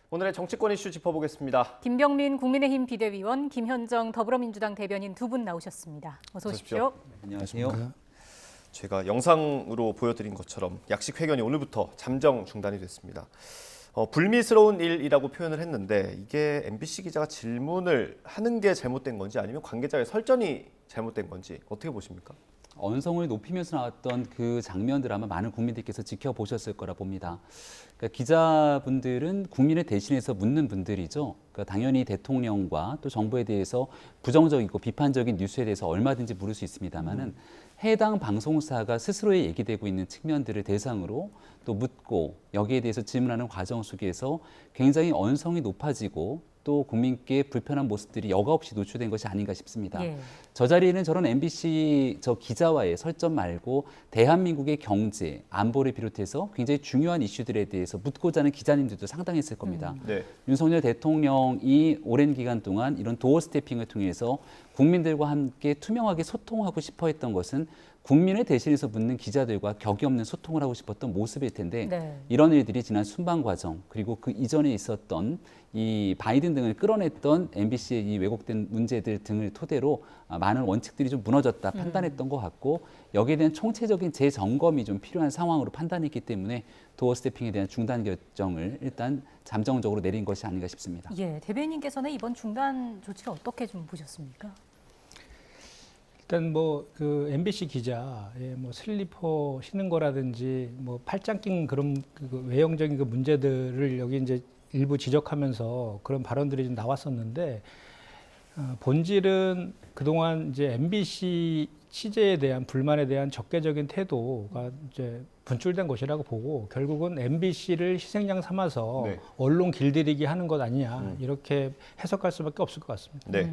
오늘의 정치권 이슈 짚어보겠습니다. 김병민 국민의힘 비대위원, 김현정 더불어민주당 대변인 두 분 나오셨습니다. 어서 오십시오. 안녕하세요. 제가 영상으로 보여드린 것처럼 약식 회견이 오늘부터 잠정 중단이 됐습니다. 불미스러운 일이라고 표현을 했는데 이게 MBC 기자가 질문을 하는 게 잘못된 건지 아니면 관계자의 설전이 잘못된 건지 어떻게 보십니까? 언성을 높이면서 나왔던 그 장면들 아마 많은 국민들께서 지켜보셨을 거라 봅니다. 그러니까 기자분들은 국민을 대신해서 묻는 분들이죠. 그러니까 당연히 대통령과 또 정부에 대해서 부정적이고 비판적인 뉴스에 대해서 얼마든지 물을 수 있습니다만은 해당 방송사가 스스로의 얘기되고 있는 측면들을 대상으로 또 묻고 여기에 대해서 질문하는 과정 속에서 굉장히 언성이 높아지고 또 국민께 불편한 모습들이 여과 없이 노출된 것이 아닌가 싶습니다. 예. 저 자리에는 저런 MBC 기자와의 설전 말고 대한민국의 경제, 안보를 비롯해서 굉장히 중요한 이슈들에 대해서 묻고자 하는 기자님들도 상당했을 겁니다. 네. 윤석열 대통령이 오랜 기간 동안 이런 도어 스태핑을 통해서 국민들과 함께 투명하게 소통하고 싶어 했던 것은 국민을 대신해서 묻는 기자들과 격이 없는 소통을 하고 싶었던 모습일 텐데 네. 이런 일들이 지난 순방 과정 그리고 그 이전에 있었던 이 바이든 등을 끌어냈던 MBC의 이 왜곡된 문제들 등을 토대로 많은 원칙들이 좀 무너졌다 판단했던 것 같고 여기에 대한 총체적인 재점검이 좀 필요한 상황으로 판단했기 때문에 도어 스태핑에 대한 중단 결정을 일단 잠정적으로 내린 것이 아닌가 싶습니다. 예, 대변인께서는 이번 중단 조치를 어떻게 좀 보셨습니까? 일단 그 MBC 기자의 슬리퍼 신는 거라든지 팔짱 낀 그런 그 외형적인 그 문제들을 여기 이제 일부 지적하면서 그런 발언들이 좀 나왔었는데 본질은 그동안 이제 MBC 취재에 대한 불만에 대한 적개적인 태도가 이제 분출된 것이라고 보고 결국은 MBC를 희생양 삼아서 네. 언론 길들이기 하는 것 아니냐 이렇게 해석할 수밖에 없을 것 같습니다. 네.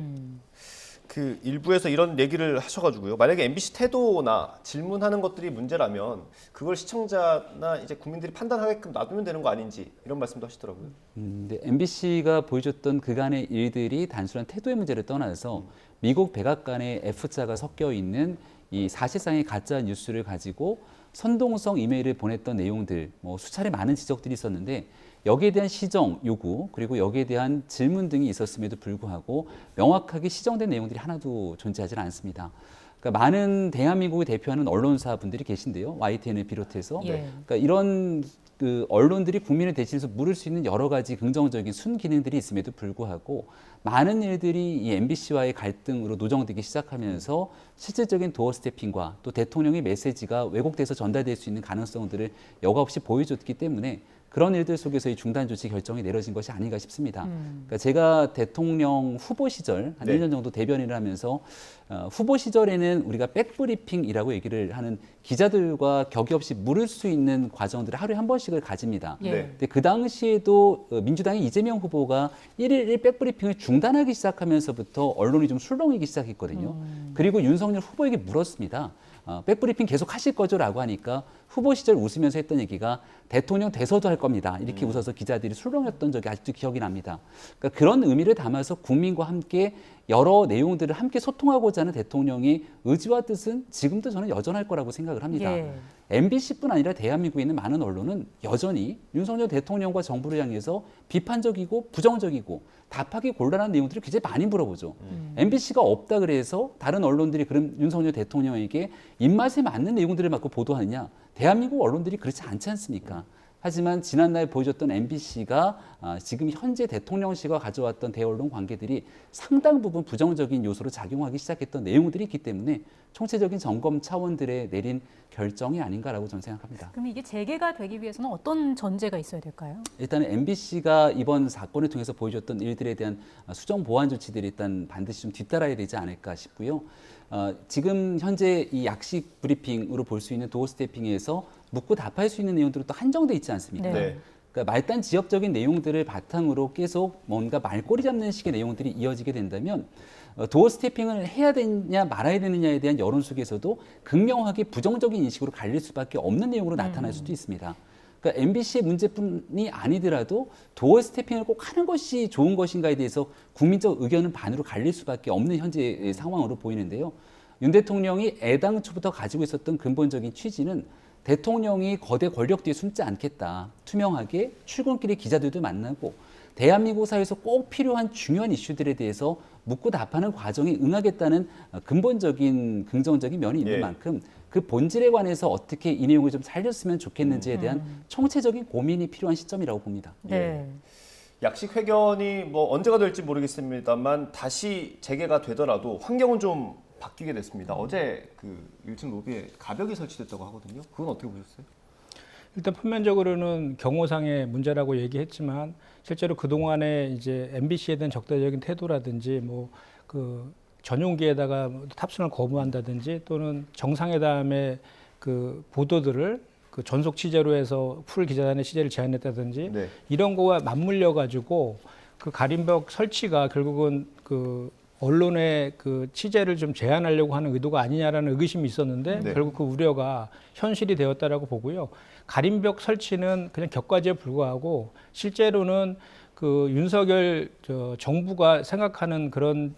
그 일부에서 이런 얘기를 하셔가지고요. 만약에 MBC 태도나 질문하는 것들이 문제라면 그걸 시청자나 이제 국민들이 판단하게끔 놔두면 되는 거 아닌지 이런 말씀도 하시더라고요. 근데 MBC가 보여줬던 그간의 일들이 단순한 태도의 문제를 떠나서 미국 백악관의 F자가 섞여 있는 이 사실상의 가짜 뉴스를 가지고 선동성 이메일을 보냈던 내용들, 수차례 많은 지적들이 있었는데 여기에 대한 시정 요구 그리고 여기에 대한 질문 등이 있었음에도 불구하고 명확하게 시정된 내용들이 하나도 존재하지 않습니다. 그러니까 많은 대한민국을 대표하는 언론사분들이 계신데요, YTN을 비롯해서 예. 그러니까 이런 그 언론들이 국민을 대신해서 물을 수 있는 여러 가지 긍정적인 순기능들이 있음에도 불구하고 많은 일들이 이 MBC와의 갈등으로 노정되기 시작하면서 실질적인 도어 스태핑과 또 대통령의 메시지가 왜곡돼서 전달될 수 있는 가능성들을 여과 없이 보여줬기 때문에 그런 일들 속에서 이 중단 조치 결정이 내려진 것이 아닌가 싶습니다. 그러니까 제가 대통령 후보 시절 한 네. 1년 정도 대변인을 하면서 후보 시절에는 우리가 백브리핑이라고 얘기를 하는 기자들과 격이 없이 물을 수 있는 과정들을 하루에 한 번씩을 가집니다. 예. 네. 근데 그 당시에도 민주당의 이재명 후보가 1일 백브리핑을 중단하기 시작하면서부터 언론이 좀 술렁이기 시작했거든요. 그리고 윤석열 후보에게 물었습니다. 백브리핑 계속 하실 거죠? 라고 하니까 후보 시절 웃으면서 했던 얘기가 대통령 돼서도 할 겁니다. 이렇게 웃어서 기자들이 술렁였던 적이 아직도 기억이 납니다. 그러니까 그런 의미를 담아서 국민과 함께 여러 내용들을 함께 소통하고자 하는 대통령의 의지와 뜻은 지금도 저는 여전할 거라고 생각을 합니다. 예. MBC뿐 아니라 대한민국에 있는 많은 언론은 여전히 윤석열 대통령과 정부를 향해서 비판적이고 부정적이고 답하기 곤란한 내용들을 굉장히 많이 물어보죠. MBC가 없다 그래서 다른 언론들이 그럼 윤석열 대통령에게 입맛에 맞는 내용들을 갖고 보도하느냐? 대한민국 언론들이 그렇지 않지 않습니까? 하지만 지난날 보여줬던 MBC가 지금 현재 대통령실과 가져왔던 대언론 관계들이 상당 부분 부정적인 요소로 작용하기 시작했던 내용들이 있기 때문에 총체적인 점검 차원들에 내린 결정이 아닌가라고 저는 생각합니다. 그럼 이게 재개가 되기 위해서는 어떤 전제가 있어야 될까요? 일단은 MBC가 이번 사건을 통해서 보여줬던 일들에 대한 수정 보완 조치들이 일단 반드시 좀 뒤따라야 되지 않을까 싶고요. 지금 현재 이 약식 브리핑으로 볼 수 있는 도어 스태핑에서 묻고 답할 수 있는 내용들은 또 한정돼 있지 않습니까? 네. 그러니까 말단 지역적인 내용들을 바탕으로 계속 뭔가 말꼬리 잡는 식의 내용들이 이어지게 된다면 도어 스태핑을 해야 되냐 말아야 되느냐에 대한 여론 속에서도 극명하게 부정적인 인식으로 갈릴 수밖에 없는 내용으로 나타날 수도 있습니다. 그러니까 MBC의 문제뿐이 아니더라도 도어 스태핑을 꼭 하는 것이 좋은 것인가에 대해서 국민적 의견은 반으로 갈릴 수밖에 없는 현재의 상황으로 보이는데요. 윤 대통령이 애당초부터 가지고 있었던 근본적인 취지는 대통령이 거대 권력 뒤에 숨지 않겠다. 투명하게 출근길에 기자들도 만나고 대한민국 사회에서 꼭 필요한 중요한 이슈들에 대해서 묻고 답하는 과정에 응하겠다는 근본적인 긍정적인 면이 있는 예. 만큼 그 본질에 관해서 어떻게 이 내용을 좀 살렸으면 좋겠는지에 대한 총체적인 고민이 필요한 시점이라고 봅니다. 네. 약식 회견이 뭐 언제가 될지 모르겠습니다만 다시 재개가 되더라도 환경은 좀 바뀌게 됐습니다. 어제 그 1층 로비에 가벽이 설치됐다고 하거든요. 그건 어떻게 보셨어요? 일단 표면적으로는 경호상의 문제라고 얘기했지만 실제로 그 동안에 이제 MBC에 대한 적대적인 태도라든지 뭐 그 전용기에다가 탑승을 거부한다든지 또는 정상회담의 그 보도들을 그 전속 취재로 해서 풀 기자단의 취재를 제한했다든지 네. 이런 거와 맞물려 가지고 그 가림벽 설치가 결국은 그 언론의 그 취재를 좀 제한하려고 하는 의도가 아니냐라는 의구심이 있었는데 네. 결국 그 우려가 현실이 되었다라고 보고요. 가림벽 설치는 그냥 격과지에 불과하고 실제로는 그 윤석열 정부가 생각하는 그런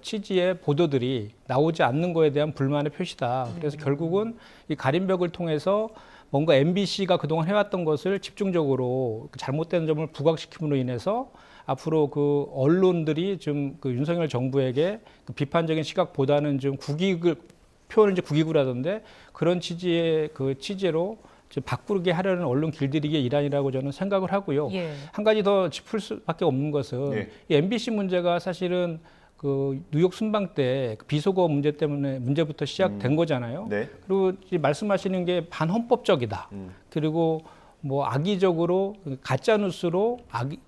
취지의 보도들이 나오지 않는 거에 대한 불만의 표시다. 그래서 결국은 이 가림벽을 통해서 뭔가 MBC가 그동안 해왔던 것을 집중적으로 잘못된 점을 부각시킴으로 인해서 앞으로 그 언론들이 좀 그 윤석열 정부에게 그 비판적인 시각보다는 좀 국익을 표현을 이제 국익으로하던데 그런 취지의 그 취지로 좀 바꾸게 하려는 언론 길들이기의 일환이라고 저는 생각을 하고요. 예. 한 가지 더 짚을 수밖에 없는 것은 예. 이 MBC 문제가 사실은 그 뉴욕 순방 때그 비속어 문제 때문에 문제부터 시작된 거잖아요. 네. 그리고 이제 말씀하시는 게 반헌법적이다. 그리고 뭐 악의적으로 가짜 뉴스로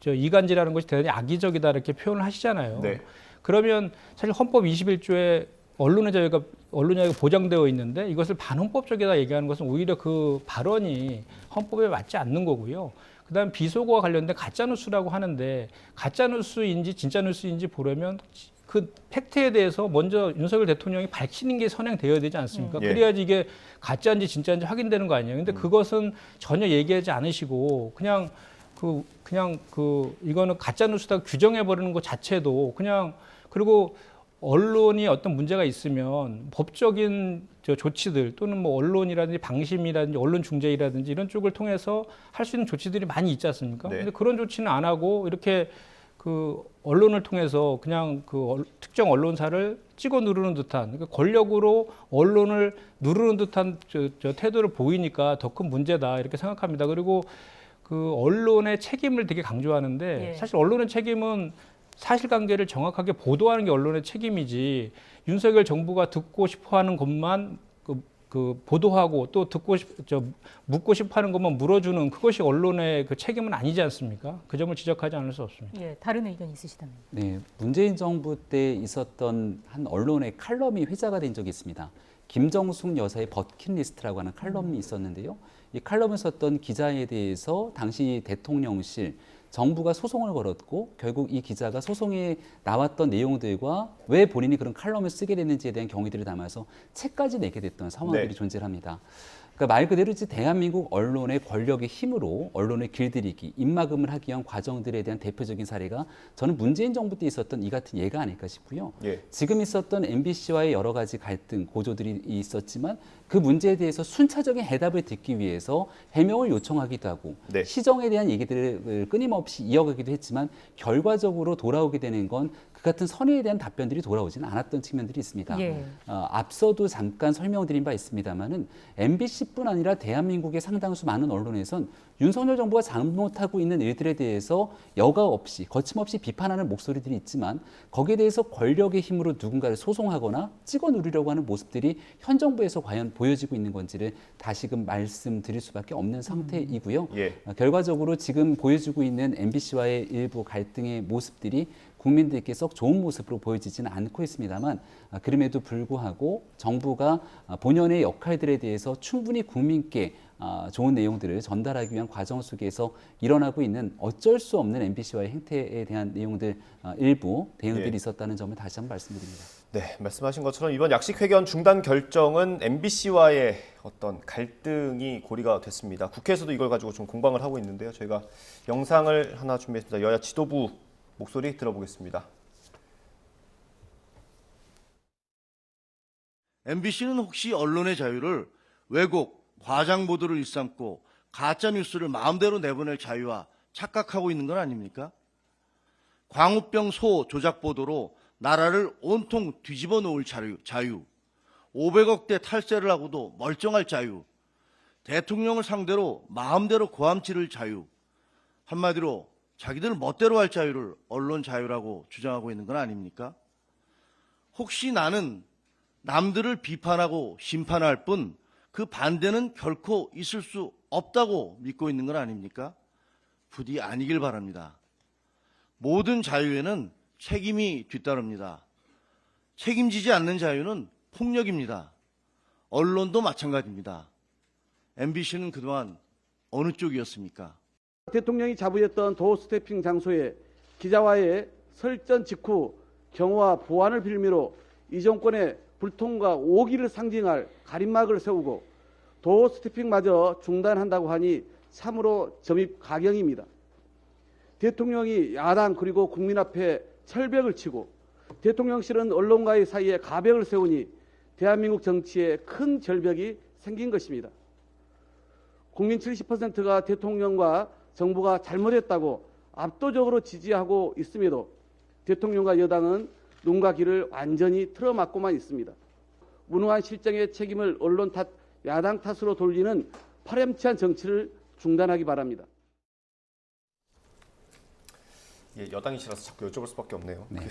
이간질하는 것이 대단히 악의적이다 이렇게 표현을 하시잖아요. 네. 그러면 사실 헌법 21조에 언론의 자유가 보장되어 있는데 이것을 반헌법적이다 얘기하는 것은 오히려 그 발언이 헌법에 맞지 않는 거고요. 그다음 비속어와 관련된 가짜 뉴스라고 하는데 가짜 뉴스인지 진짜 뉴스인지 보려면 그 팩트에 대해서 먼저 윤석열 대통령이 밝히는 게 선행되어야 되지 않습니까? 예. 그래야지 이게 가짜인지 진짜인지 확인되는 거 아니에요. 근데 그것은 전혀 얘기하지 않으시고 그냥 이거는 가짜 뉴스다 규정해 버리는 것 자체도 그냥 그리고 언론이 어떤 문제가 있으면 법적인 조치들 또는 뭐 언론이라든지 방심이라든지 언론 중재이라든지 이런 쪽을 통해서 할 수 있는 조치들이 많이 있지 않습니까? 네. 근데 그런 조치는 안 하고 이렇게 그 언론을 통해서 그냥 그 특정 언론사를 찍어 누르는 듯한 그러니까 권력으로 언론을 누르는 듯한 저 태도를 보이니까 더 큰 문제다 이렇게 생각합니다. 그리고 그 언론의 책임을 되게 강조하는데 예. 사실 언론의 책임은 사실관계를 정확하게 보도하는 게 언론의 책임이지 윤석열 정부가 듣고 싶어하는 것만 그 보도하고 또 묻고 싶어하는 것만 물어주는 그것이 언론의 그 책임은 아니지 않습니까? 그 점을 지적하지 않을 수 없습니다. 예, 다른 의견 있으시다면. 네, 문재인 정부 때 있었던 한 언론의 칼럼이 회자가 된 적이 있습니다. 김정숙 여사의 버킷리스트라고 하는 칼럼이 있었는데요. 이 칼럼을 썼던 기자에 대해서 당시 대통령실 정부가 소송을 걸었고 결국 이 기자가 소송에 나왔던 내용들과 왜 본인이 그런 칼럼을 쓰게 됐는지에 대한 경위들을 담아서 책까지 내게 됐던 상황들이 네. 존재합니다. 그러니까 말 그대로 이제 대한민국 언론의 권력의 힘으로 언론을 길들이기, 입막음을 하기 위한 과정들에 대한 대표적인 사례가 저는 문재인 정부 때 있었던 이 같은 예가 아닐까 싶고요. 예. 지금 있었던 MBC와의 여러 가지 갈등, 고조들이 있었지만 그 문제에 대해서 순차적인 해답을 듣기 위해서 해명을 요청하기도 하고 네. 시정에 대한 얘기들을 끊임없이 이어가기도 했지만 결과적으로 돌아오게 되는 건 그 같은 선의에 대한 답변들이 돌아오지는 않았던 측면들이 있습니다. 예. 앞서도 잠깐 설명드린 바 있습니다만은 MBC뿐 아니라 대한민국의 상당수 많은 언론에선 윤석열 정부가 잘못하고 있는 일들에 대해서 여과 없이 거침없이 비판하는 목소리들이 있지만 거기에 대해서 권력의 힘으로 누군가를 소송하거나 찍어 누르려고 하는 모습들이 현 정부에서 과연 보여지고 있는 건지를 다시금 말씀드릴 수밖에 없는 상태이고요. 예. 결과적으로 지금 보여지고 있는 MBC와의 일부 갈등의 모습들이 국민들께 썩 좋은 모습으로 보여지지는 않고 있습니다만 그럼에도 불구하고 정부가 본연의 역할들에 대해서 충분히 국민께 좋은 내용들을 전달하기 위한 과정 속에서 일어나고 있는 어쩔 수 없는 MBC와의 행태에 대한 내용들 일부 대응들이 예. 있었다는 점을 다시 한번 말씀드립니다. 네, 말씀하신 것처럼 이번 약식 회견 중단 결정은 MBC와의 어떤 갈등이 고리가 됐습니다. 국회에서도 이걸 가지고 좀 공방을 하고 있는데요. 저희가 영상을 하나 준비했습니다. 여야 지도부 목소리 들어보겠습니다. MBC는 혹시 언론의 자유를 왜곡, 과장 보도를 일삼고 가짜 뉴스를 마음대로 내보낼 자유와 착각하고 있는 건 아닙니까? 광우병 소 조작 보도로 나라를 온통 뒤집어 놓을 자유, 500억대 탈세를 하고도 멀쩡할 자유, 대통령을 상대로 마음대로 고함 치를 자유, 한마디로 자기들 멋대로 할 자유를 언론 자유라고 주장하고 있는 건 아닙니까? 혹시 나는 남들을 비판하고 심판할 뿐 그 반대는 결코 있을 수 없다고 믿고 있는 건 아닙니까? 부디 아니길 바랍니다. 모든 자유에는 책임이 뒤따릅니다. 책임지지 않는 자유는 폭력입니다. 언론도 마찬가지입니다. MBC는 그동안 어느 쪽이었습니까? 대통령이 자부했던 도어 스태핑 장소에 기자와의 설전 직후 경호와 보안을 빌미로 이 정권의 불통과 오기를 상징할 가림막을 세우고 도어 스태핑마저 중단한다고 하니 참으로 점입 가경입니다. 대통령이 야당 그리고 국민 앞에 철벽을 치고 대통령실은 언론과의 사이에 가벽을 세우니 대한민국 정치에 큰 절벽이 생긴 것입니다. 국민 70%가 대통령과 정부가 잘못했다고 압도적으로 지지하고 있음에도 대통령과 여당은 눈과 귀를 완전히 틀어막고만 있습니다. 무능한 실정의 책임을 언론 탓, 야당 탓으로 돌리는 파렴치한 정치를 중단하기 바랍니다. 예, 여당이시라서 자꾸 여쭤볼 수밖에 없네요. 네.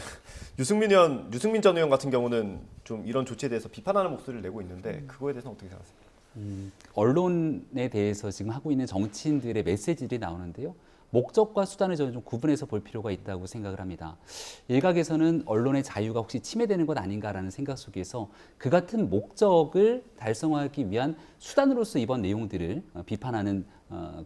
유승민 전 의원 같은 경우는 좀 이런 조치에 대해서 비판하는 목소리를 내고 있는데 그거에 대해서는 어떻게 생각하세요? 언론에 대해서 지금 하고 있는 정치인들의 메시지들이 나오는데요. 목적과 수단을 저는 좀 구분해서 볼 필요가 있다고 생각을 합니다. 일각에서는 언론의 자유가 혹시 침해되는 것 아닌가라는 생각 속에서 그 같은 목적을 달성하기 위한 수단으로서 이번 내용들을 비판하는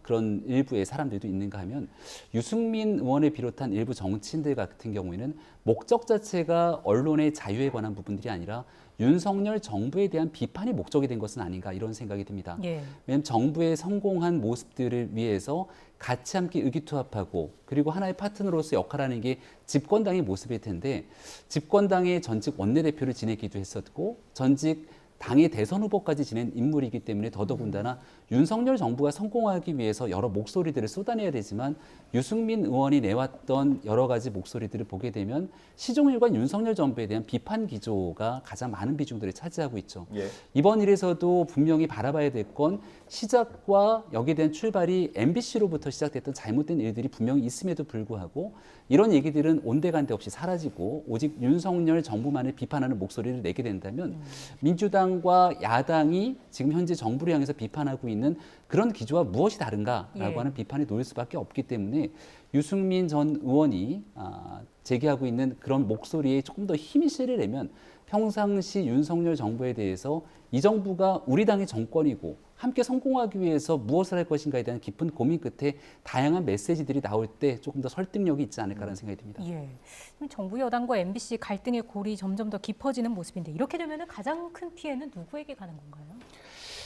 그런 일부의 사람들도 있는가 하면 유승민 의원을 비롯한 일부 정치인들 같은 경우에는 목적 자체가 언론의 자유에 관한 부분들이 아니라 윤석열 정부에 대한 비판이 목적이 된 것은 아닌가 이런 생각이 듭니다. 예. 왜냐하면 정부의 성공한 모습들을 위해서 같이 함께 의기투합하고 그리고 하나의 파트너로서 역할하는 게 집권당의 모습일 텐데 집권당의 전직 원내대표를 지내기도 했었고 전직 당의 대선 후보까지 지낸 인물이기 때문에 더더군다나 윤석열 정부가 성공하기 위해서 여러 목소리들을 쏟아내야 되지만 유승민 의원이 내왔던 여러 가지 목소리들을 보게 되면 시종일관 윤석열 정부에 대한 비판 기조가 가장 많은 비중들을 차지하고 있죠. 예. 이번 일에서도 분명히 바라봐야 될 건 시작과 여기에 대한 출발이 MBC로부터 시작됐던 잘못된 일들이 분명히 있음에도 불구하고 이런 얘기들은 온데간데 없이 사라지고 오직 윤석열 정부만을 비판하는 목소리를 내게 된다면 민주당과 야당이 지금 현재 정부를 향해서 비판하고 있는 그런 기조와 무엇이 다른가라고 예. 하는 비판에 놓일 수밖에 없기 때문에 유승민 전 의원이 제기하고 있는 그런 목소리에 조금 더 힘이 실리려면 평상시 윤석열 정부에 대해서 이 정부가 우리 당의 정권이고 함께 성공하기 위해서 무엇을 할 것인가에 대한 깊은 고민 끝에 다양한 메시지들이 나올 때 조금 더 설득력이 있지 않을까라는 생각이 듭니다. 예. 정부 여당과 MBC 갈등의 골이 점점 더 깊어지는 모습인데 이렇게 되면 가장 큰 피해는 누구에게 가는 건가요?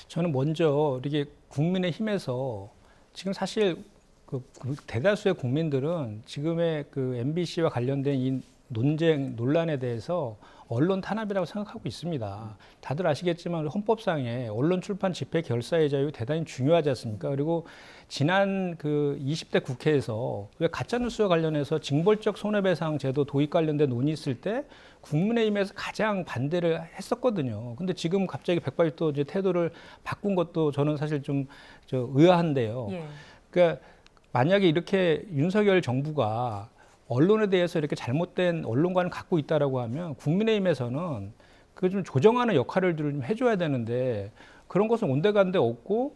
저는 먼저 이렇게 국민의힘에서 지금 사실 그 대다수의 국민들은 지금의 그 MBC와 관련된 이 논란에 대해서 언론 탄압이라고 생각하고 있습니다. 다들 아시겠지만 헌법상에 언론 출판 집회 결사의 자유 대단히 중요하지 않습니까? 그리고 지난 그 20대 국회에서 왜 가짜뉴스와 관련해서 징벌적 손해배상 제도 도입 관련된 논의 있을 때 국민의힘에서 가장 반대를 했었거든요. 근데 지금 갑자기 180도 이제 태도를 바꾼 것도 저는 사실 좀 의아한데요. 예. 그러니까 만약에 이렇게 윤석열 정부가 언론에 대해서 이렇게 잘못된 언론관을 갖고 있다라고 하면 국민의힘에서는 그 좀 조정하는 역할을 좀 해줘야 되는데 그런 것은 온데간데 없고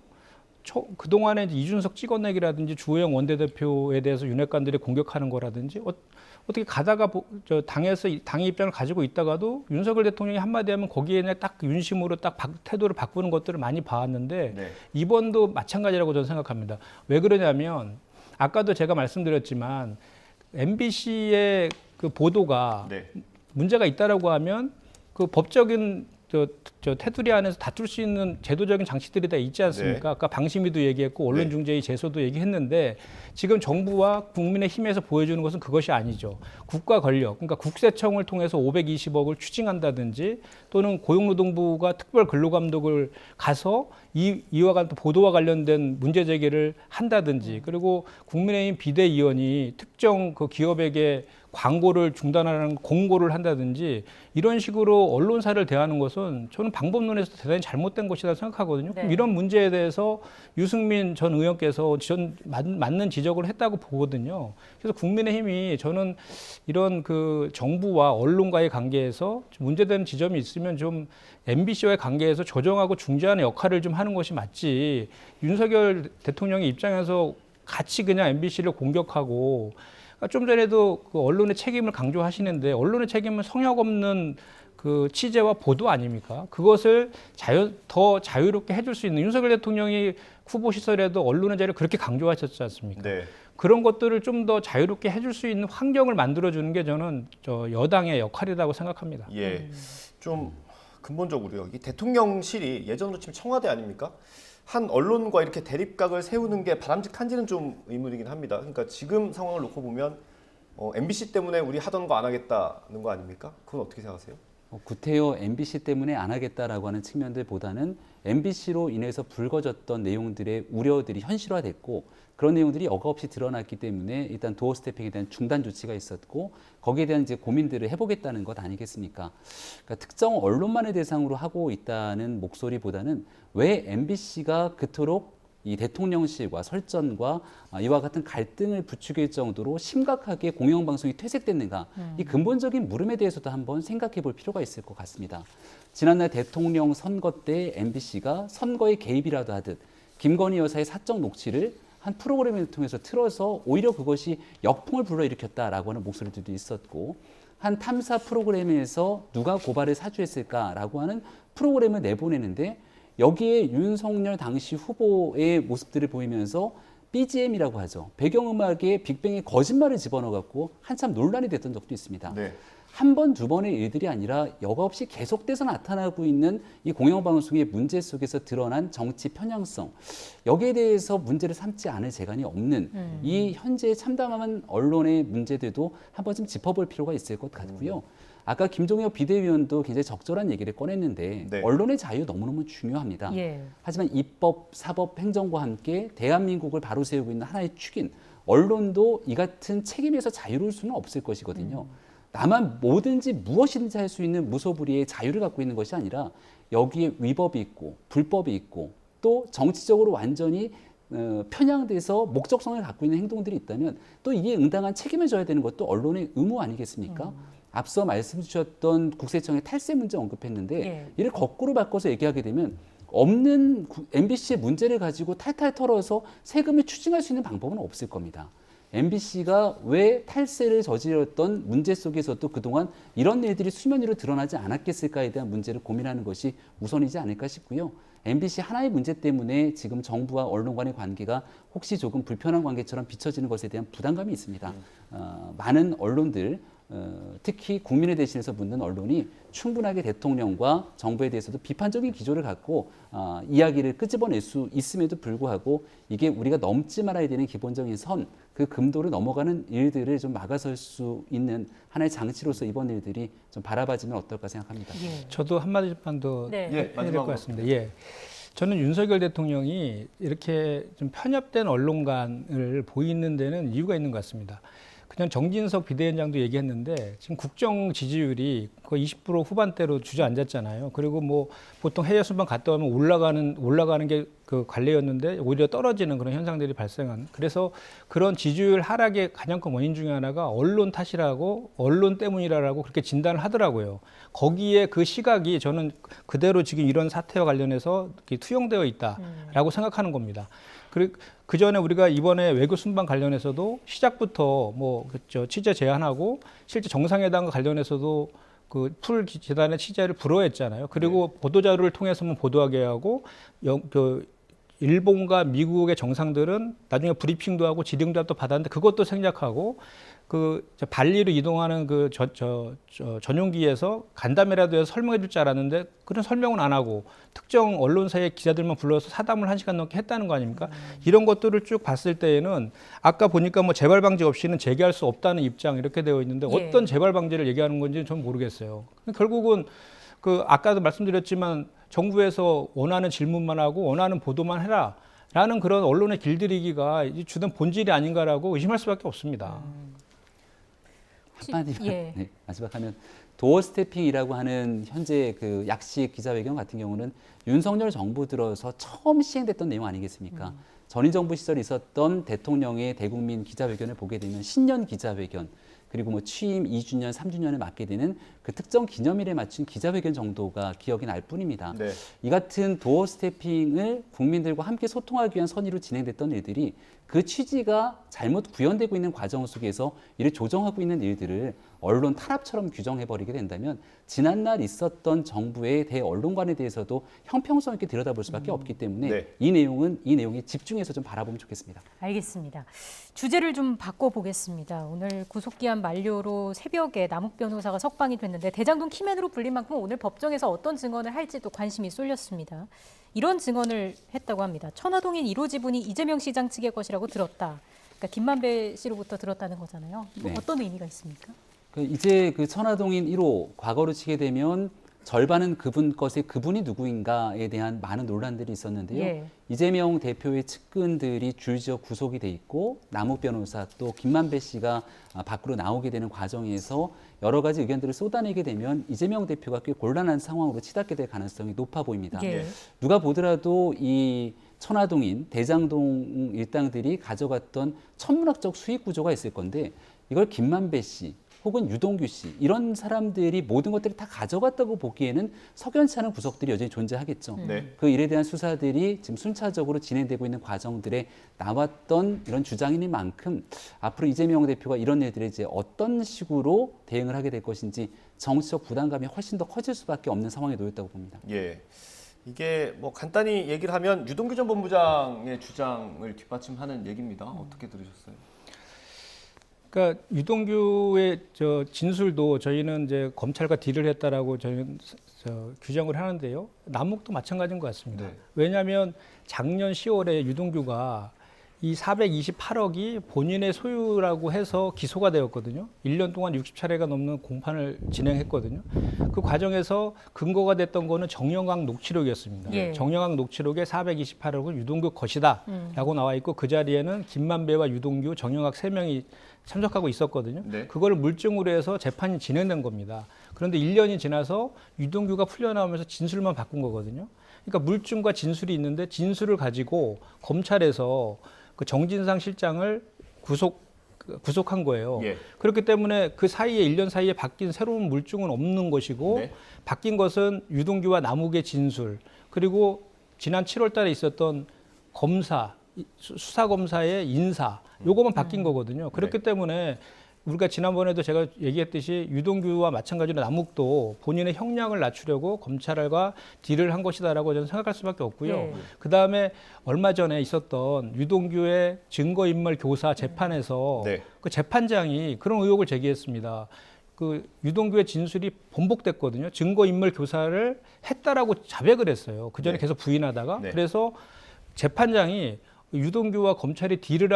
그동안에 이제 이준석 찍어내기라든지 주호영 원내대표에 대해서 윤핵관들이 공격하는 거라든지 어떻게 가다가 당에서 당의 입장을 가지고 있다가도 윤석열 대통령이 한마디 하면 거기에 딱 윤심으로 딱 태도를 바꾸는 것들을 많이 봐왔는데 네. 이번도 마찬가지라고 저는 생각합니다. 왜 그러냐면 아까도 제가 말씀드렸지만 MBC의 그 보도가 네. 문제가 있다라고 하면 그 법적인 테두리 안에서 다툴 수 있는 제도적인 장치들이 다 있지 않습니까? 네. 아까 방심위도 얘기했고 언론중재위 제소도 얘기했는데 지금 정부와 국민의힘에서 보여주는 것은 그것이 아니죠. 국가 권력, 그러니까 국세청을 통해서 520억을 추징한다든지 또는 고용노동부가 특별 근로감독을 가서 이와 같은 보도와 관련된 문제 제기를 한다든지 그리고 국민의힘 비대위원이 특정 그 기업에게 광고를 중단하는 공고를 한다든지 이런 식으로 언론사를 대하는 것은 저는 방법론에서 대단히 잘못된 것이라고 생각하거든요. 네. 그럼 이런 문제에 대해서 유승민 전 의원께서 맞는 지적을 했다고 보거든요. 그래서 국민의힘이 저는 이런 그 정부와 언론과의 관계에서 문제되는 지점이 있으면 좀 MBC와의 관계에서 조정하고 중재하는 역할을 좀 하는 것이 맞지. 윤석열 대통령의 입장에서 같이 그냥 MBC를 공격하고 좀 전에도 그 언론의 책임을 강조하시는데 언론의 책임은 성역 없는 그 취재와 보도 아닙니까? 그것을 더 자유롭게 해줄 수 있는 윤석열 대통령이 후보 시절에도 언론의 자유를 그렇게 강조하셨지 않습니까? 네. 그런 것들을 좀 더 자유롭게 해줄 수 있는 환경을 만들어주는 게 저는 여당의 역할이라고 생각합니다. 예. 좀 근본적으로요. 이 대통령실이 예전으로 치면 청와대 아닙니까? 한 언론과 이렇게 대립각을 세우는 게 바람직한지는 좀 의문이긴 합니다. 그러니까 지금 상황을 놓고 보면 MBC 때문에 우리 하던 거 안 하겠다는 거 아닙니까? 그건 어떻게 생각하세요? 구태여 MBC 때문에 안 하겠다라고 하는 측면들보다는 MBC로 인해서 불거졌던 내용들의 우려들이 현실화됐고 그런 내용들이 여과 없이 드러났기 때문에 일단 도어 스태핑에 대한 중단 조치가 있었고 거기에 대한 이제 고민들을 해보겠다는 것 아니겠습니까? 그러니까 특정 언론만을 대상으로 하고 있다는 목소리보다는 왜 MBC가 그토록 이 대통령실과 설전과 이와 같은 갈등을 부추길 정도로 심각하게 공영방송이 퇴색됐는가 이 근본적인 물음에 대해서도 한번 생각해 볼 필요가 있을 것 같습니다. 지난날 대통령 선거 때 MBC가 선거에 개입이라도 하듯 김건희 여사의 사적 녹취를 한 프로그램을 통해서 틀어서 오히려 그것이 역풍을 불러일으켰다라고 하는 목소리들도 있었고 한 탐사 프로그램에서 누가 고발을 사주했을까라고 하는 프로그램을 내보내는데 여기에 윤석열 당시 후보의 모습들을 보이면서 BGM이라고 하죠. 배경음악에 빅뱅의 거짓말을 집어넣어갖고 한참 논란이 됐던 적도 있습니다. 네. 한 번, 두 번의 일들이 아니라 여과 없이 계속돼서 나타나고 있는 이 공영방송의 문제 속에서 드러난 정치 편향성. 여기에 대해서 문제를 삼지 않을 재간이 없는 이 현재 참담한 언론의 문제들도 한 번쯤 짚어볼 필요가 있을 것 같고요. 아까 김종혁 비대위원도 굉장히 적절한 얘기를 꺼냈는데 네. 언론의 자유 너무너무 중요합니다. 예. 하지만 입법, 사법, 행정과 함께 대한민국을 바로 세우고 있는 하나의 축인 언론도 이 같은 책임에서 자유로울 수는 없을 것이거든요. 다만 뭐든지 무엇이든지 할 수 있는 무소불위의 자유를 갖고 있는 것이 아니라 여기에 위법이 있고 불법이 있고 또 정치적으로 완전히 편향돼서 목적성을 갖고 있는 행동들이 있다면 또 이에 응당한 책임을 져야 되는 것도 언론의 의무 아니겠습니까? 앞서 말씀 주셨던 국세청의 탈세 문제 언급했는데 예. 이를 거꾸로 바꿔서 얘기하게 되면 없는 MBC의 문제를 가지고 탈탈 털어서 세금을 추징할 수 있는 방법은 없을 겁니다. MBC가 왜 탈세를 저질렀던 문제 속에서도 그동안 이런 일들이 수면 위로 드러나지 않았겠을까에 대한 문제를 고민하는 것이 우선이지 않을까 싶고요. MBC 하나의 문제 때문에 지금 정부와 언론 간의 관계가 혹시 조금 불편한 관계처럼 비춰지는 것에 대한 부담감이 있습니다. 많은 언론들 특히 국민을 대신해서 묻는 언론이 충분하게 대통령과 정부에 대해서도 비판적인 기조를 갖고 이야기를 끄집어낼 수 있음에도 불구하고 이게 우리가 넘지 말아야 되는 기본적인 선, 그 금도를 넘어가는 일들을 좀 막아설 수 있는 하나의 장치로서 이번 일들이 좀 바라봐지면 어떨까 생각합니다. 예. 저도 한마디만 더 네. 예, 해야 될 것 마지막으로. 같습니다. 예. 저는 윤석열 대통령이 이렇게 좀 편협된 언론관을 보이는 데는 이유가 있는 것 같습니다. 그냥 정진석 비대위원장도 얘기했는데 지금 국정 지지율이 거의 20% 후반대로 주저앉았잖아요. 그리고 뭐 보통 해외 순방 갔다 오면 올라가는 게 그 관례였는데 오히려 떨어지는 그런 현상들이 발생한. 그래서 그런 지지율 하락의 가장 큰 원인 중에 하나가 언론 탓이라고 언론 때문이라고 그렇게 진단을 하더라고요. 거기에 그 시각이 저는 그대로 지금 이런 사태와 관련해서 이렇게 투영되어 있다라고 생각하는 겁니다. 그리고 그 전에 우리가 이번에 외교 순방 관련해서도 시작부터 뭐 취재 제한하고 실제 정상회담과 관련해서도 그 풀 재단의 취재를 불허했잖아요. 그리고 보도 자료를 통해서만 보도하게 하고 일본과 미국의 정상들은 나중에 브리핑도 하고 질의응답도 받았는데 그것도 생략하고 그 발리로 이동하는 그 전용기에서 간담회라도 해서 설명해 줄 줄 알았는데 그런 설명은 안 하고 특정 언론사의 기자들만 불러서 사담을 1시간 넘게 했다는 거 아닙니까? 이런 것들을 쭉 봤을 때에는 아까 보니까 뭐 재발 방지 없이는 재개할 수 없다는 입장 이렇게 되어 있는데 예. 어떤 재발 방지를 얘기하는 건지는 전 모르겠어요. 결국은 그 아까도 말씀드렸지만 정부에서 원하는 질문만 하고 원하는 보도만 해라라는 그런 언론의 길들이기가 이 주된 본질이 아닌가라고 의심할 수밖에 없습니다. 한마디만 예. 네, 마지막하면 도어 스태핑이라고 하는 현재 그 약식 기자회견 같은 경우는 윤석열 정부 들어서 처음 시행됐던 내용 아니겠습니까? 전임 정부 시절에 있었던 대통령의 대국민 기자회견을 보게 되면 신년 기자회견 그리고 뭐 취임 2주년, 3주년을 맞게 되는 그 특정 기념일에 맞춘 기자회견 정도가 기억이 날 뿐입니다. 네. 이 같은 도어 스태핑을 국민들과 함께 소통하기 위한 선의로 진행됐던 일들이 그 취지가 잘못 구현되고 있는 과정 속에서 이를 조정하고 있는 일들을 언론 탄압처럼 규정해버리게 된다면 지난날 있었던 정부의 대언론관에 대해서도 형평성 있게 들여다볼 수밖에 없기 때문에 네. 이 내용에 집중해서 좀 바라보면 좋겠습니다. 알겠습니다. 주제를 좀 바꿔보겠습니다. 오늘 구속기한 만료로 새벽에 남욱 변호사가 석방이 됐는데 대장동 키맨으로 불린 만큼 오늘 법정에서 어떤 증언을 할지도 관심이 쏠렸습니다. 이런 증언을 했다고 합니다. 천화동인 1호 지분이 이재명 시장 측의 것이라고 들었다. 그러니까 김만배 씨로부터 들었다는 거잖아요. 네. 어떤 의미가 있습니까? 이제 그 천화동인 1호 과거로 치게 되면 절반은 그분 것에 그분이 누구인가에 대한 많은 논란들이 있었는데요. 예. 이재명 대표의 측근들이 줄지어 구속이 돼 있고 남욱 변호사 또 김만배 씨가 밖으로 나오게 되는 과정에서 여러 가지 의견들을 쏟아내게 되면 이재명 대표가 꽤 곤란한 상황으로 치닫게 될 가능성이 높아 보입니다. 예. 누가 보더라도 이 천화동인 대장동 일당들이 가져갔던 천문학적 수익 구조가 있을 건데 이걸 김만배 씨 혹은 유동규 씨 이런 사람들이 모든 것들을 다 가져갔다고 보기에는 석연치 않은 구석들이 여전히 존재하겠죠. 네. 그 일에 대한 수사들이 지금 순차적으로 진행되고 있는 과정들에 나왔던 이런 주장인 만큼 앞으로 이재명 대표가 이런 일들에 이제 어떤 식으로 대응을 하게 될 것인지 정치적 부담감이 훨씬 더 커질 수밖에 없는 상황에 놓였다고 봅니다. 예. 이게 뭐 간단히 얘기를 하면 유동규 전 본부장의 주장을 뒷받침하는 얘기입니다. 어떻게 들으셨어요? 그러니까 유동규의 저 진술도 저희는 이제 검찰과 딜을 했다라고 저희는 규정을 하는데요. 남욱도 마찬가지인 것 같습니다. 네. 왜냐하면 작년 10월에 유동규가 이 428억이 본인의 소유라고 해서 기소가 되었거든요. 1년 동안 60차례가 넘는 공판을 진행했거든요. 그 과정에서 근거가 됐던 거는 정영학 녹취록이었습니다. 예. 정영학 녹취록에 428억은 유동규 것이다 라고 나와 있고 그 자리에는 김만배와 유동규, 정영학 3명이 참석하고 있었거든요. 네. 그걸 물증으로 해서 재판이 진행된 겁니다. 그런데 1년이 지나서 유동규가 풀려나오면서 진술만 바꾼 거거든요. 그러니까 물증과 진술이 있는데 진술을 가지고 검찰에서 그 정진상 실장을 구속한 거예요. 예. 그렇기 때문에 그 사이에 1년 사이에 바뀐 새로운 물증은 없는 것이고 네. 바뀐 것은 유동규와 남욱의 진술 그리고 지난 7월 달에 있었던 검사 수사검사의 인사 요거만 바뀐 거거든요. 그렇기 때문에 우리가 지난번에도 제가 얘기했듯이 유동규와 마찬가지로 남욱도 본인의 형량을 낮추려고 검찰과 딜을 한 것이다라고 저는 생각할 수밖에 없고요. 예. 그다음에 얼마 전에 있었던 유동규의 증거인멸 교사 재판에서 네. 그 재판장이 그런 의혹을 제기했습니다. 그 유동규의 진술이 번복됐거든요. 증거인멸 교사를 했다라고 자백을 했어요. 그 전에 네. 계속 부인하다가 네. 그래서 재판장이 유동규와 검찰이 딜을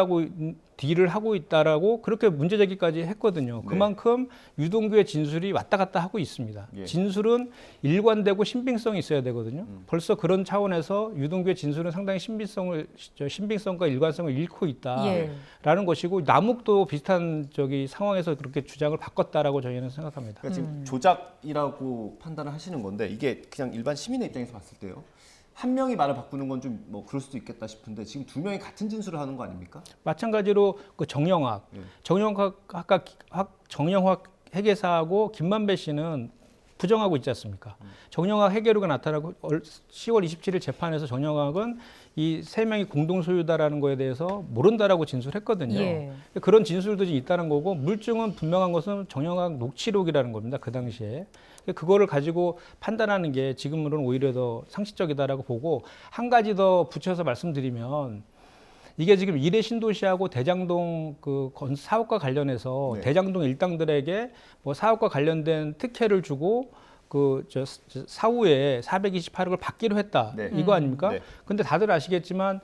하고 있다라고 그렇게 문제 제기까지 했거든요. 네. 그만큼 유동규의 진술이 왔다 갔다 하고 있습니다. 예. 진술은 일관되고 신빙성이 있어야 되거든요. 벌써 그런 차원에서 유동규의 진술은 상당히 신빙성과 일관성을 잃고 있다라는 예. 것이고 남욱도 비슷한 상황에서 그렇게 주장을 바꿨다라고 저희는 생각합니다. 그러니까 지금 조작이라고 판단을 하시는 건데 이게 그냥 일반 시민의 입장에서 봤을 때요. 한 명이 말을 바꾸는 건 좀 뭐 그럴 수도 있겠다 싶은데 지금 두 명이 같은 진술을 하는 거 아닙니까? 마찬가지로 그 정영학 회계사하고 김만배 씨는 부정하고 있지 않습니까? 정영학 회계료가 나타나고 10월 27일 재판에서 정영학은 이 3명이 공동 소유다라는 거에 대해서 모른다라고 진술했거든요. 예. 그런 진술도 있다는 거고 물증은 분명한 것은 정영학 녹취록이라는 겁니다. 그 당시에. 그거를 가지고 판단하는 게 지금으로는 오히려 더 상식적이다라고 보고 한 가지 더 붙여서 말씀드리면 이게 지금 이래 신도시하고 대장동 그 사업과 관련해서 네. 대장동 일당들에게 뭐 사업과 관련된 특혜를 주고 사후에 428억을 받기로 했다. 네. 이거 아닙니까? 네. 근데 다들 아시겠지만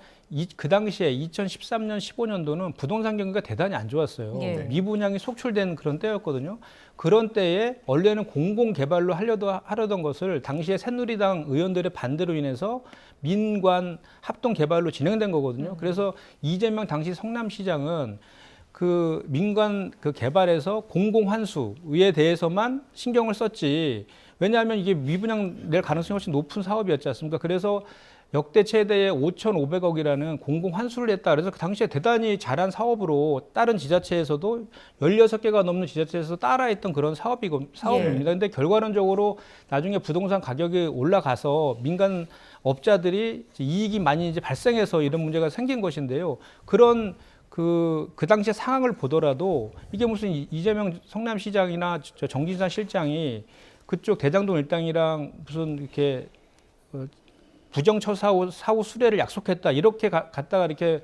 그 당시에 2013년, 15년도는 부동산 경기가 대단히 안 좋았어요. 예. 미분양이 속출된 그런 때였거든요. 그런 때에 원래는 공공 개발로 하려던 것을 당시에 새누리당 의원들의 반대로 인해서 민관 합동 개발로 진행된 거거든요. 그래서 이재명 당시 성남시장은 그 민관 그 개발에서 공공 환수에 대해서만 신경을 썼지. 왜냐하면 이게 미분양 낼 가능성이 훨씬 높은 사업이었지 않습니까? 그래서 역대 최대의 5,500억이라는 공공 환수를 했다. 그래서 그 당시에 대단히 잘한 사업으로 다른 지자체에서도 16개가 넘는 지자체에서 따라했던 그런 사업입니다. 근데 결과론적으로 나중에 부동산 가격이 올라가서 민간 업자들이 이익이 많이 이제 발생해서 이런 문제가 생긴 것인데요. 그런 그 당시의 상황을 보더라도 이게 무슨 이재명 성남시장이나 정진상 실장이 그쪽 대장동 일당이랑 무슨 이렇게 부정처사후 수뢰를 약속했다 이렇게 갖다가 이렇게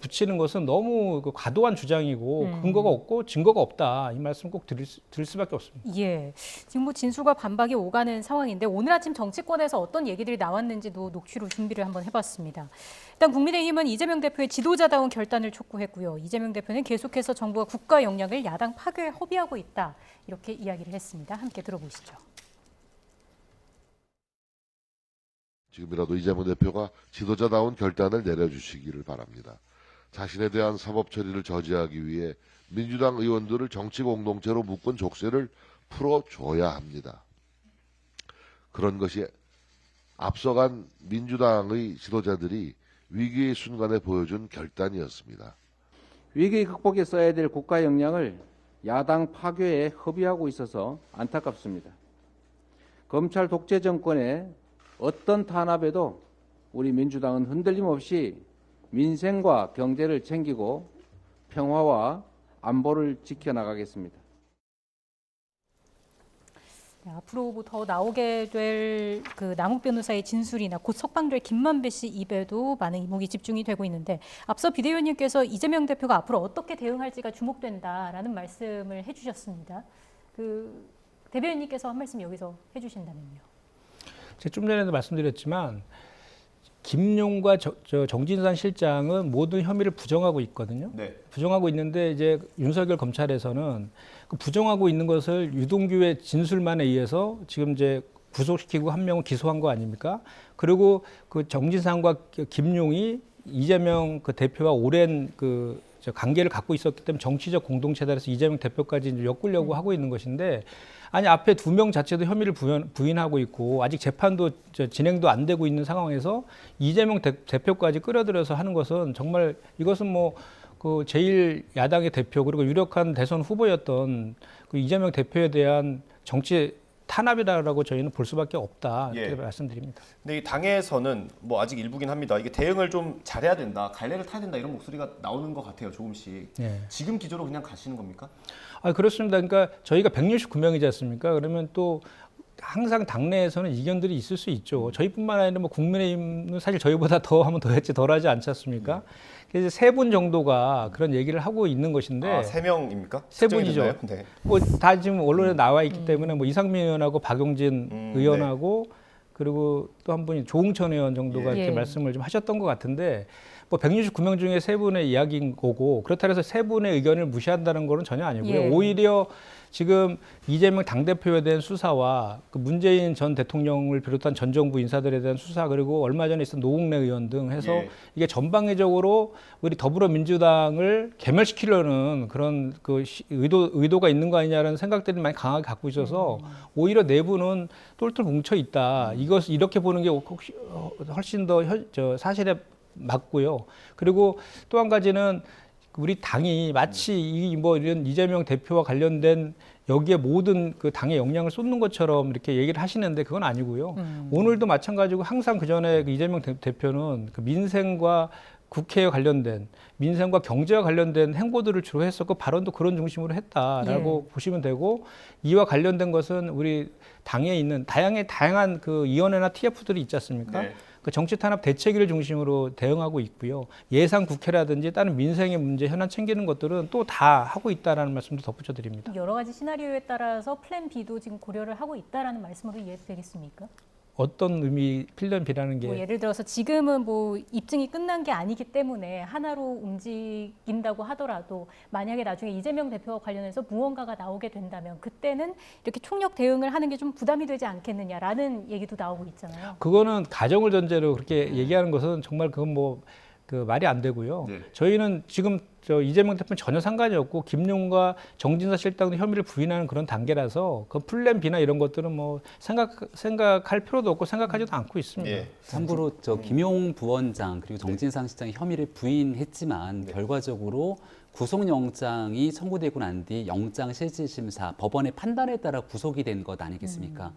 붙이는 것은 너무 과도한 주장이고 근거가 없고 증거가 없다 이 말씀 꼭 드릴 수밖에 없습니다. 예, 지금 뭐 진술과 반박이 오가는 상황인데 오늘 아침 정치권에서 어떤 얘기들이 나왔는지도 녹취로 준비를 한번 해봤습니다. 일단 국민의힘은 이재명 대표의 지도자다운 결단을 촉구했고요. 이재명 대표는 계속해서 정부가 국가 역량을 야당 파괴에 허비하고 있다 이렇게 이야기를 했습니다. 함께 들어보시죠. 지금이라도 이재명 대표가 지도자다운 결단을 내려주시기를 바랍니다. 자신에 대한 사법 처리를 저지하기 위해 민주당 의원들을 정치 공동체로 묶은 족쇄를 풀어줘야 합니다. 그런 것이 앞서간 민주당의 지도자들이 위기의 순간에 보여준 결단이었습니다. 위기 극복에 써야 될 국가 역량을 야당 파괴에 허비하고 있어서 안타깝습니다. 검찰 독재 정권의 어떤 탄압에도 우리 민주당은 흔들림 없이 민생과 경제를 챙기고 평화와 안보를 지켜나가겠습니다. 네, 앞으로 더 나오게 될 그 남욱 변호사의 진술이나 곧 석방될 김만배 씨 입에도 많은 이목이 집중이 되고 있는데 앞서 비대위원님께서 이재명 대표가 앞으로 어떻게 대응할지가 주목된다라는 말씀을 해주셨습니다. 그 대변인님께서 한 말씀 여기서 해주신다면요. 제가 좀 전에도 말씀드렸지만 김용과 정진상 실장은 모든 혐의를 부정하고 있거든요. 네. 부정하고 있는데 이제 윤석열 검찰에서는 그 부정하고 있는 것을 유동규의 진술만에 의해서 지금 이제 구속시키고 한 명은 기소한 거 아닙니까? 그리고 그 정진상과 김용이 이재명 그 대표와 오랜 그 관계를 갖고 있었기 때문에 정치적 공동체다 해서 이재명 대표까지 이제 엮으려고 하고 있는 것인데 아니 앞에 두 명 자체도 혐의를 부인하고 있고 아직 재판도 진행도 안 되고 있는 상황에서 이재명 대표까지 끌어들여서 하는 것은 정말 이것은 뭐 그 제일 야당의 대표 그리고 유력한 대선 후보였던 그 이재명 대표에 대한 정치 탄압이라고 저희는 볼 수밖에 없다 이렇게 말씀드립니다. 근데 이 당에서는 뭐 아직 일부긴 합니다. 이게 대응을 좀 잘해야 된다, 갈래를 타야 된다 이런 목소리가 나오는 것 같아요. 조금씩. 예. 지금 기조로 그냥 가시는 겁니까? 아 그렇습니다. 그러니까 저희가 169명이지 않습니까? 그러면 또 항상 당내에서는 이견들이 있을 수 있죠. 저희뿐만 아니라 뭐 국민의힘은 사실 저희보다 더 하면 더했지 덜하지 않지 않습니까? 그래서 세 분 정도가 그런 얘기를 하고 있는 것인데. 아, 3명입니까? 세 분이죠. 네. 뭐 다 지금 언론에 나와 있기 때문에 뭐 이상민 의원하고 박용진 의원하고 그리고 또 한 분이 조응천 의원 정도가 이렇게 말씀을 좀 하셨던 것 같은데 뭐 169명 중에 세 분의 이야기인 거고 그렇다 해서 세 분의 의견을 무시한다는 거는 전혀 아니고요. 오히려 지금 이재명 당대표에 대한 수사와 그 문재인 전 대통령을 비롯한 전 정부 인사들에 대한 수사 그리고 얼마 전에 있었던 노웅래 의원 등 해서 이게 전방위적으로 우리 더불어민주당을 괴멸시키려는 그런 그 의도가 있는 거 아니냐라는 생각들이 많이 강하게 갖고 있어서 오히려 내부는 똘똘 뭉쳐 있다. 이것 이렇게 보는 게 훨씬 더 사실에 맞고요. 그리고 또 한 가지는 우리 당이 마치 이런 이재명 대표와 관련된 여기에 모든 그 당의 역량을 쏟는 것처럼 이렇게 얘기를 하시는데 그건 아니고요. 오늘도 마찬가지고 항상 그 전에 이재명 대표는 그 민생과 국회에 관련된 민생과 경제와 관련된 행보들을 주로 했었고 발언도 그런 중심으로 했다라고 보시면 되고 이와 관련된 것은 우리 당에 있는 다양한 그 위원회나 TF들이 있지 않습니까? 그 정치 탄압 대책위를 중심으로 대응하고 있고요. 예산 국회라든지 다른 민생의 문제 현안 챙기는 것들은 또 다 하고 있다라는 말씀도 덧붙여 드립니다. 여러 가지 시나리오에 따라서 플랜 B도 지금 고려를 하고 있다라는 말씀으로 이해되겠습니까? 어떤 의미 필연 B라는 게 뭐 예를 들어서 지금은 뭐 입증이 끝난 게 아니기 때문에 하나로 움직인다고 하더라도 만약에 나중에 이재명 대표와 관련해서 무언가가 나오게 된다면 그때는 이렇게 총력 대응을 하는 게 좀 부담이 되지 않겠느냐라는 얘기도 나오고 있잖아요. 그거는 가정을 전제로 그렇게 얘기하는 것은 정말 그건 뭐 그 말이 안 되고요. 네. 저희는 지금 이재명 대표는 전혀 상관이 없고 김용과 정진사 실장도 혐의를 부인하는 그런 단계라서 그 플랜 B나 이런 것들은 뭐 생각할 필요도 없고 생각하지도 않고 있습니다. 예. 참고로 김용 부원장 그리고 정진상 시장이 혐의를 부인했지만 결과적으로 구속영장이 청구되고 난 뒤 영장실질심사 법원의 판단에 따라 구속이 된 것 아니겠습니까?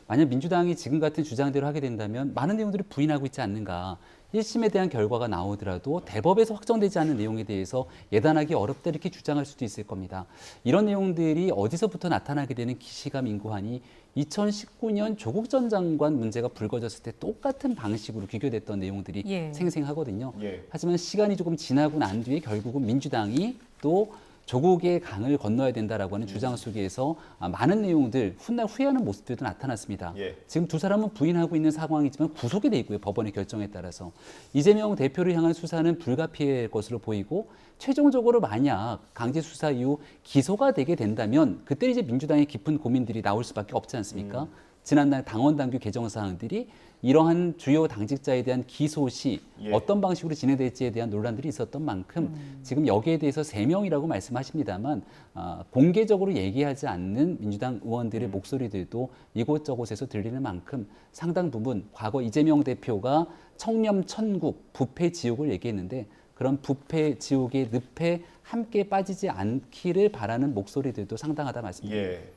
만약 민주당이 지금 같은 주장대로 하게 된다면 많은 내용들을 부인하고 있지 않는가. 1심에 대한 결과가 나오더라도 대법에서 확정되지 않는 내용에 대해서 예단하기 어렵다 이렇게 주장할 수도 있을 겁니다. 이런 내용들이 어디서부터 나타나게 되는 기시가 민구하니 2019년 조국 전 장관 문제가 불거졌을 때 똑같은 방식으로 귀결됐던 내용들이 예. 생생하거든요. 예. 하지만 시간이 조금 지나고 난 뒤에 결국은 민주당이 또 조국의 강을 건너야 된다라고 하는 주장 속에서 많은 내용들 훗날 후회하는 모습들도 나타났습니다. 예. 지금 두 사람은 부인하고 있는 상황이지만 구속이 돼 있고요. 법원의 결정에 따라서. 이재명 대표를 향한 수사는 불가피할 것으로 보이고 최종적으로 만약 강제 수사 이후 기소가 되게 된다면 그때 이제 민주당의 깊은 고민들이 나올 수밖에 없지 않습니까? 지난날 당원 당규 개정 사항들이 이러한 주요 당직자에 대한 기소 시 예. 어떤 방식으로 진행될지에 대한 논란들이 있었던 만큼 지금 여기에 대해서 3명이라고 말씀하십니다만 공개적으로 얘기하지 않는 민주당 의원들의 목소리들도 이곳저곳에서 들리는 만큼 상당 부분 과거 이재명 대표가 청렴 천국, 부패 지옥을 얘기했는데 그런 부패 지옥의 늪에 함께 빠지지 않기를 바라는 목소리들도 상당하다 말씀드립니다. 예.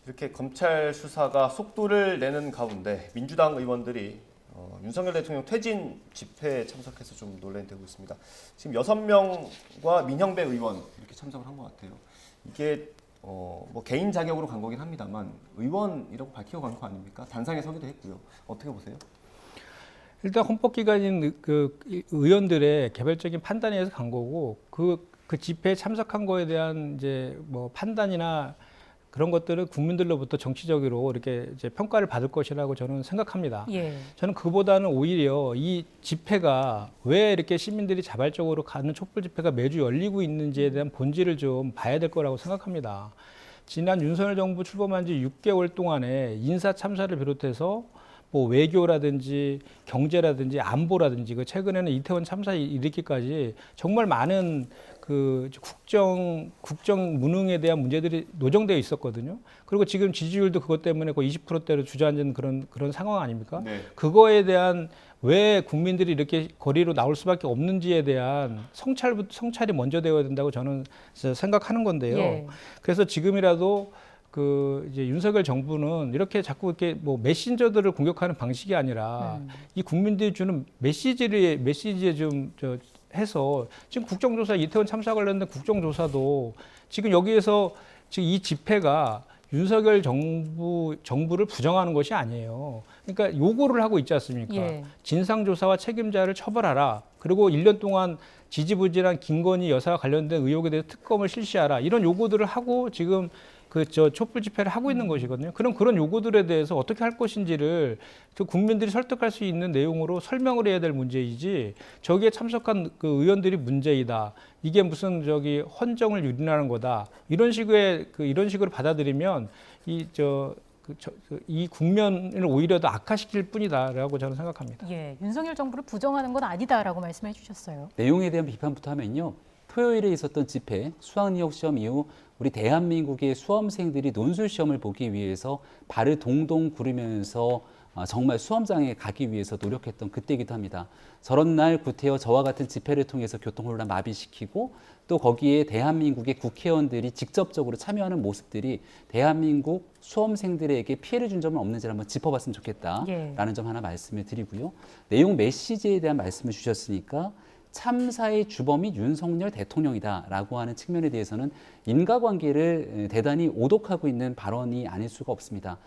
이렇게 검찰 수사가 속도를 내는 가운데 민주당 의원들이 윤석열 대통령 퇴진 집회에 참석해서 좀 논란이 되고 있습니다. 지금 6명과 민형배 의원 이렇게 참석을 한 것 같아요. 이게 뭐 개인 자격으로 간 거긴 합니다만 의원이라고 밝히고 간 거 아닙니까? 단상에 서기도 했고요. 어떻게 보세요? 일단 헌법기관인 그 의원들의 개별적인 판단에 의해서 간 거고 그 집회에 참석한 거에 대한 이제 뭐 판단이나 그런 것들은 국민들로부터 정치적으로 이렇게 이제 평가를 받을 것이라고 저는 생각합니다. 예. 저는 그보다는 오히려 이 집회가 왜 이렇게 시민들이 자발적으로 가는 촛불 집회가 매주 열리고 있는지에 대한 본질을 좀 봐야 될 거라고 생각합니다. 지난 윤석열 정부 출범한 지 6개월 동안에 인사 참사를 비롯해서 뭐 외교라든지 경제라든지 안보라든지 그 최근에는 이태원 참사에 이르기까지 정말 많은 그 국정 무능에 대한 문제들이 노정되어 있었거든요. 그리고 지금 지지율도 그것 때문에 거의 20%대로 주저앉은 그런 상황 아닙니까? 네. 그거에 대한 왜 국민들이 이렇게 거리로 나올 수밖에 없는지에 대한 성찰이 먼저 되어야 된다고 저는 생각하는 건데요. 예. 그래서 지금이라도 그 이제 윤석열 정부는 이렇게 자꾸 이렇게 뭐 메신저들을 공격하는 방식이 아니라 이 국민들이 주는 메시지에 좀 해서 지금 국정조사 이태원 참사 관련된 국정조사도 지금 여기에서 지금 이 집회가 윤석열 정부를 부정하는 것이 아니에요. 그러니까 요구를 하고 있지 않습니까? 예. 진상조사와 책임자를 처벌하라. 그리고 1년 동안 지지부진한 김건희 여사와 관련된 의혹에 대해서 특검을 실시하라. 이런 요구들을 하고 지금 촛불 집회를 하고 있는 것이거든요. 그럼 그런 요구들에 대해서 어떻게 할 것인지를 국민들이 설득할 수 있는 내용으로 설명을 해야 될 문제이지 저기에 참석한 그 의원들이 문제이다. 이게 무슨 헌정을 유린하는 거다. 이런 식으로 받아들이면 이 국면을 오히려 더 악화시킬 뿐이다라고 저는 생각합니다. 예, 윤석열 정부를 부정하는 건 아니다라고 말씀해 주셨어요. 내용에 대한 비판부터 하면요. 토요일에 있었던 집회, 수학능력 시험 이후 우리 대한민국의 수험생들이 논술 시험을 보기 위해서 발을 동동 구르면서 정말 수험장에 가기 위해서 노력했던 그때이기도 합니다. 저런 날 구태여 저와 같은 집회를 통해서 교통혼란 마비시키고 또 거기에 대한민국의 국회의원들이 직접적으로 참여하는 모습들이 대한민국 수험생들에게 피해를 준 점은 없는지를 한번 짚어봤으면 좋겠다라는 예. 점 하나 말씀을 드리고요. 내용 메시지에 대한 말씀을 주셨으니까 참사의 주범이 윤석열 대통령이다라고 하는 측면에 대해서는 인과관계를 대단히 오독하고 있는 발언이 아닐 수가 없습니다.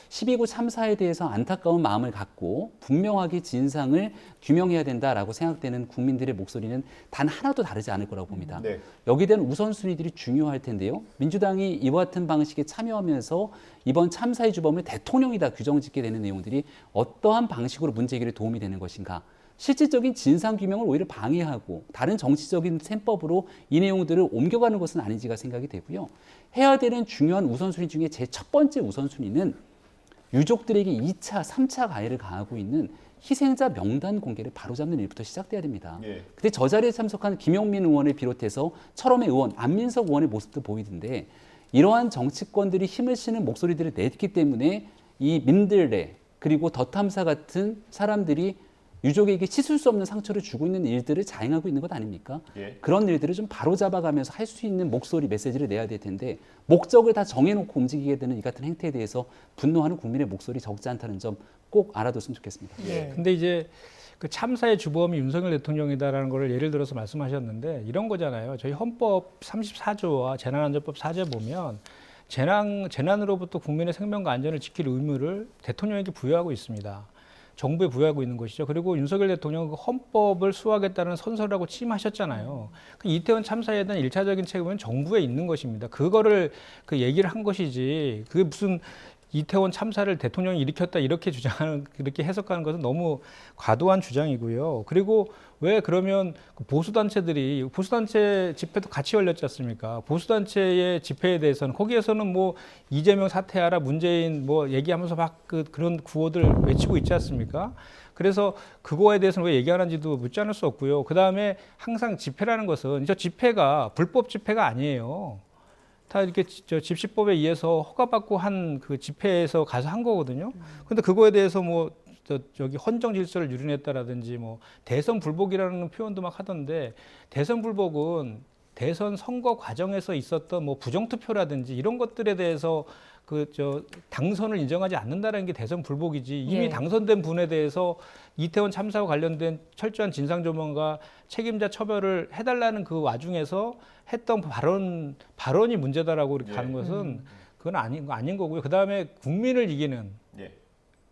12구 참사에 대해서 안타까운 마음을 갖고 분명하게 진상을 규명해야 된다라고 생각되는 국민들의 목소리는 단 하나도 다르지 않을 거라고 봅니다. 네. 여기에 대한 우선순위들이 중요할 텐데요. 민주당이 이와 같은 방식에 참여하면서 이번 참사의 주범을 대통령이다 규정짓게 되는 내용들이 어떠한 방식으로 문제 해결에 도움이 되는 것인가. 실질적인 진상규명을 오히려 방해하고 다른 정치적인 셈법으로 이 내용들을 옮겨가는 것은 아닌지가 생각이 되고요. 해야 되는 중요한 우선순위 중에 제 첫 번째 우선순위는 유족들에게 2차, 3차 가해를 가하고 있는 희생자 명단 공개를 바로잡는 일부터 시작돼야 됩니다. 예. 근데 저 자리에 참석한 김용민 의원을 비롯해서 철험의 의원, 안민석 의원의 모습도 보이던데 이러한 정치권들이 힘을 실는 목소리들을 냈기 때문에 이 민들레 그리고 더 탐사 같은 사람들이 유족에게 씻을 수 없는 상처를 주고 있는 일들을 자행하고 있는 것 아닙니까? 예. 그런 일들을 좀 바로잡아가면서 할 수 있는 목소리, 메시지를 내야 될 텐데 목적을 다 정해놓고 움직이게 되는 이 같은 행태에 대해서 분노하는 국민의 목소리 적지 않다는 점 꼭 알아뒀으면 좋겠습니다. 예. 근데 이제 그 참사의 주범이 윤석열 대통령이다라는 거를 예를 들어서 말씀하셨는데 이런 거잖아요. 저희 헌법 34조와 재난안전법 4조 보면 재난으로부터 국민의 생명과 안전을 지킬 의무를 대통령에게 부여하고 있습니다. 정부에 부여하고 있는 것이죠. 그리고 윤석열 대통령은 그 헌법을 수호하겠다는 선서라고 취임하셨잖아요. 그 이태원 참사에 대한 1차적인 책임은 정부에 있는 것입니다. 그거를 그 얘기를 한 것이지 그게 무슨 이태원 참사를 대통령이 일으켰다 이렇게 주장하는 그렇게 해석하는 것은 너무 과도한 주장이고요. 그리고 왜 그러면 보수단체 집회도 같이 열렸지 않습니까? 보수단체의 집회에 대해서는 거기에서는 뭐 이재명 사퇴하라 문재인 뭐 얘기하면서 막 그런 구호들 외치고 있지 않습니까? 그래서 그거에 대해서는 왜 얘기 안 하는지도 묻지 않을 수 없고요. 그다음에 항상 집회라는 것은 저 집회가 불법 집회가 아니에요. 다 이렇게 집시법에 의해서 허가받고 한 그 집회에서 가서 한 거거든요. 근데 그거에 대해서 뭐 저기 헌정 질서를 유린했다라든지 뭐 대선 불복이라는 표현도 막 하던데 대선 불복은 대선 선거 과정에서 있었던 뭐 부정투표라든지 이런 것들에 대해서 당선을 인정하지 않는다는 게 대선 불복이지 이미 예. 당선된 분에 대해서 이태원 참사와 관련된 철저한 진상조명과 책임자 처벌을 해달라는 그 와중에서 했던 발언이 문제다라고 이렇게 예. 가는 것은 그건 아닌 거고요. 그 다음에 국민을 이기는 예.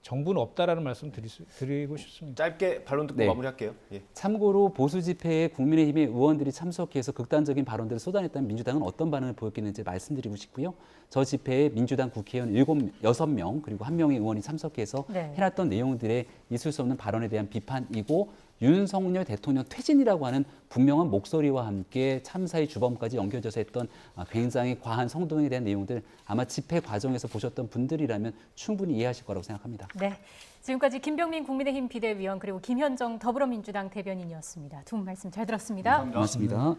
정부는 없다라는 말씀 드리고 싶습니다. 짧게 반론 듣고 네. 마무리할게요. 예. 참고로 보수 집회에 국민의힘의 의원들이 참석해서 극단적인 발언들을 쏟아냈다면 민주당은 어떤 반응을 보였겠는지 말씀드리고 싶고요. 저 집회에 민주당 국회의원 6명 그리고 1명의 의원이 참석해서 네. 해놨던 내용들의 있을 수 없는 발언에 대한 비판이고 윤석열 대통령 퇴진이라고 하는 분명한 목소리와 함께 참사의 주범까지 연결져서 했던 굉장히 과한 성동에 대한 내용들 아마 집회 과정에서 보셨던 분들이라면 충분히 이해하실 거라고 생각합니다. 네. 지금까지 김병민 국민의힘 비대위원 그리고 김현정 더불어민주당 대변인이었습니다. 두 분 말씀 잘 들었습니다. 고맙습니다.